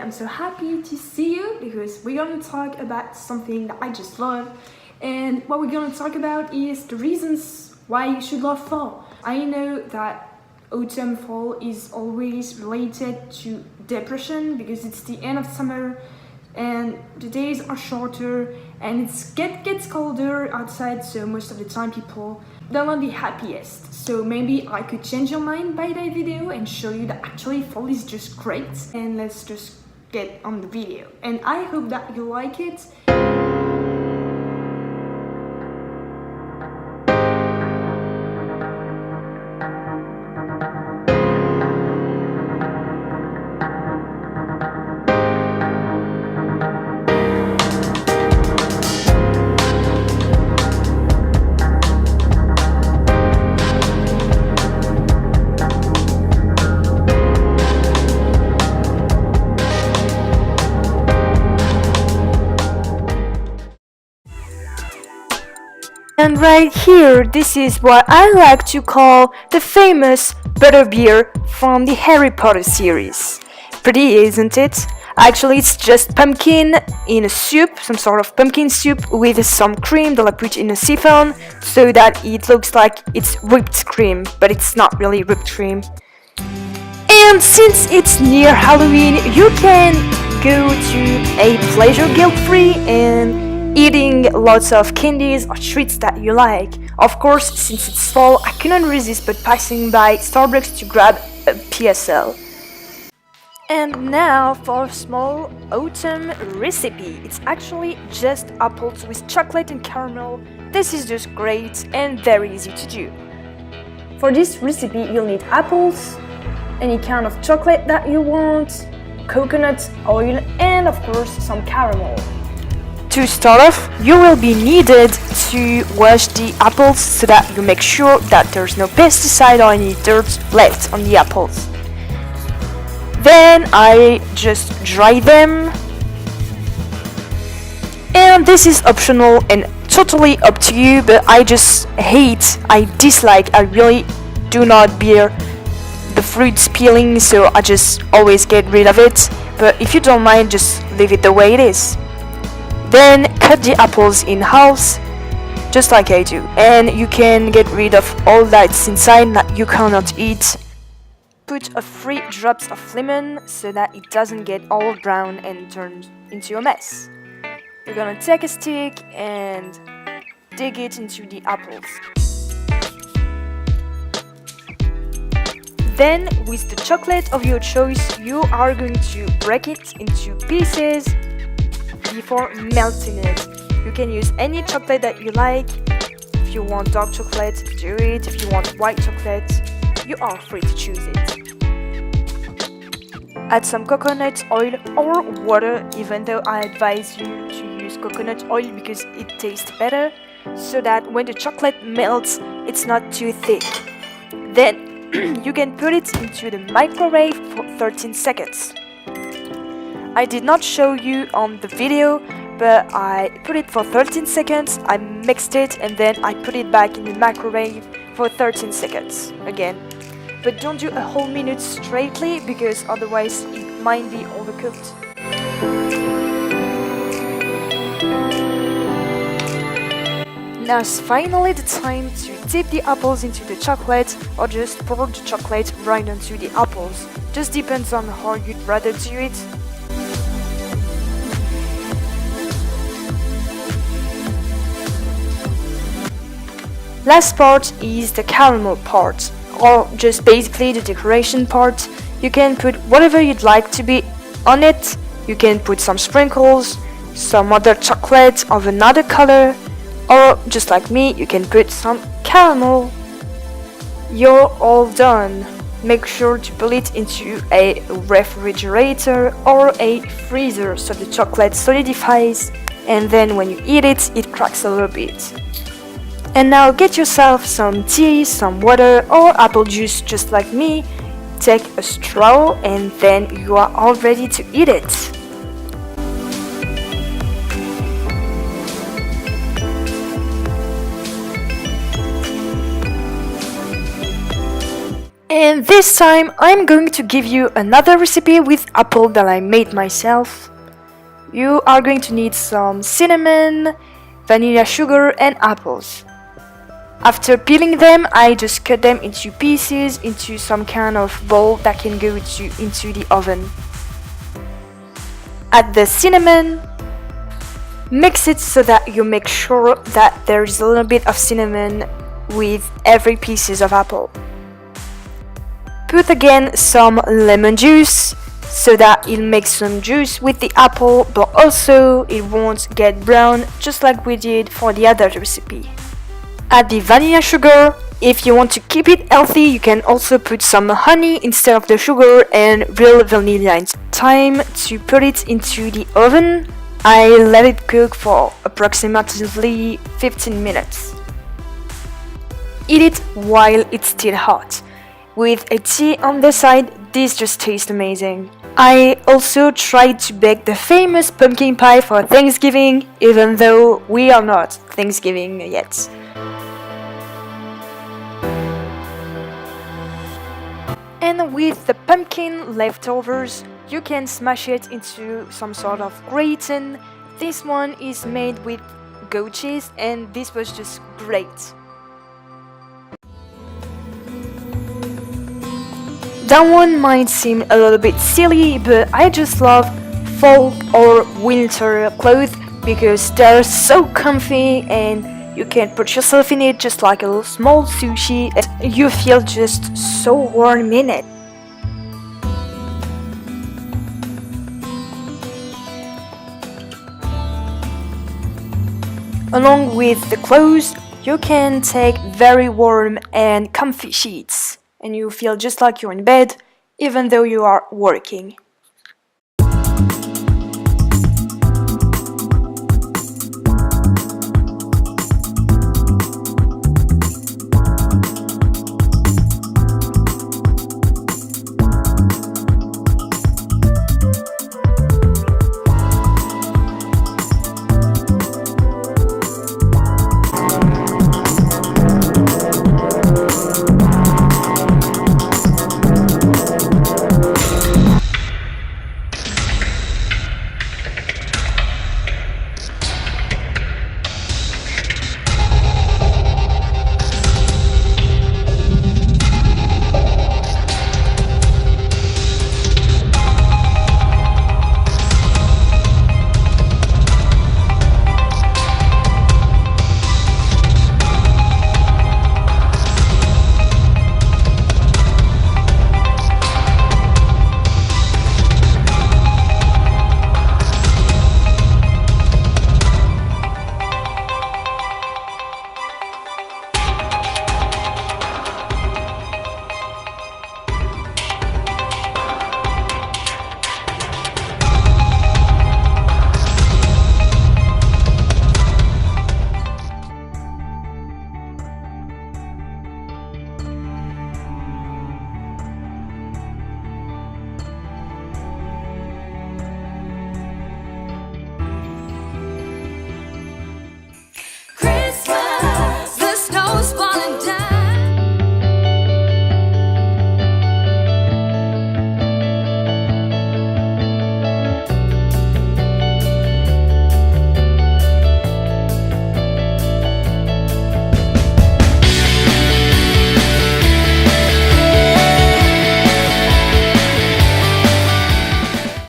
I'm so happy to see you because we're gonna talk about something that I just love. And what we're gonna talk about is the reasons why you should love fall. I know that autumn fall is always related to depression because it's the end of summer and the days are shorter and it gets colder outside, so most of the time people don't want the happiest. So maybe I could change your mind by that video and show you that actually fall is just great. And let's just get on the video. And I hope that you like it. And right here, this is what I like to call the famous butterbeer from the Harry Potter series. Pretty, isn't it? Actually, it's just pumpkin in a soup, some sort of pumpkin soup with some cream that I put in a siphon so that it looks like it's whipped cream, but it's not really whipped cream. And since it's near Halloween, you can go to a pleasure guilt-free and eating lots of candies or treats that you like. Of course, since it's fall, I couldn't resist but passing by Starbucks to grab a PSL. And now for a small autumn recipe. It's actually just apples with chocolate and caramel. This is just great and very easy to do. For this recipe, you'll need apples, any kind of chocolate that you want, coconut oil, and of course some caramel. To start off, you will be needed to wash the apples so that you make sure that there's no pesticide or any dirt left on the apples. Then I just dry them. And this is optional and totally up to you, but I dislike, I really do not bear the fruits peeling, so I just always get rid of it. But if you don't mind, just leave it the way it is. Then cut the apples in halves, just like I do, and you can get rid of all that's inside that you cannot eat. Put a 3 drops of lemon so that it doesn't get all brown and turn into a mess. You're gonna take a stick and dig it into the apples. Then, with the chocolate of your choice, you are going to break it into pieces before melting it. You can use any chocolate that you like. If you want dark chocolate, do it. If you want white chocolate, you are free to choose it. Add some coconut oil or water, even though I advise you to use coconut oil because it tastes better, so that when the chocolate melts, it's not too thick. Then you can put it into the microwave for 13 seconds. I did not show you on the video, but I put it for 13 seconds, I mixed it, and then I put it back in the microwave for 13 seconds again. But don't do a whole minute straightly because otherwise it might be overcooked. Now's finally the time to dip the apples into the chocolate or just pour the chocolate right onto the apples. Just depends on how you'd rather do it. Last part is the caramel part, or just basically the decoration part. You can put whatever you'd like to be on it. You can put some sprinkles, some other chocolate of another color, or just like me, you can put some caramel. You're all done. Make sure to put it into a refrigerator or a freezer so the chocolate solidifies, and then when you eat it, it cracks a little bit. And now get yourself some tea, some water or apple juice just like me. Take a straw and then you are all ready to eat it. And this time I'm going to give you another recipe with apple that I made myself. You are going to need some cinnamon, vanilla sugar and apples. After peeling them, I just cut them into pieces into some kind of bowl that can go into the oven. Add the cinnamon. Mix it so that you make sure that there is a little bit of cinnamon with every pieces of apple. Put again some lemon juice so that it'll make some juice with the apple, but also it won't get brown just like we did for the other recipe. Add the vanilla sugar. If you want to keep it healthy, you can also put some honey instead of the sugar and real vanilla. It's time to put it into the oven. I let it cook for approximately 15 minutes. Eat it while it's still hot. With a tea on the side, this just tastes amazing. I also tried to bake the famous pumpkin pie for Thanksgiving, even though we are not Thanksgiving yet. And with the pumpkin leftovers, you can smash it into some sort of gratin. This one is made with goat cheese and this was just great. That one might seem a little bit silly, but I just love fall or winter clothes because they're so comfy and you can put yourself in it just like a small sushi and you feel just so warm in it. Along with the clothes, you can take very warm and comfy sheets and you feel just like you're in bed even though you are working.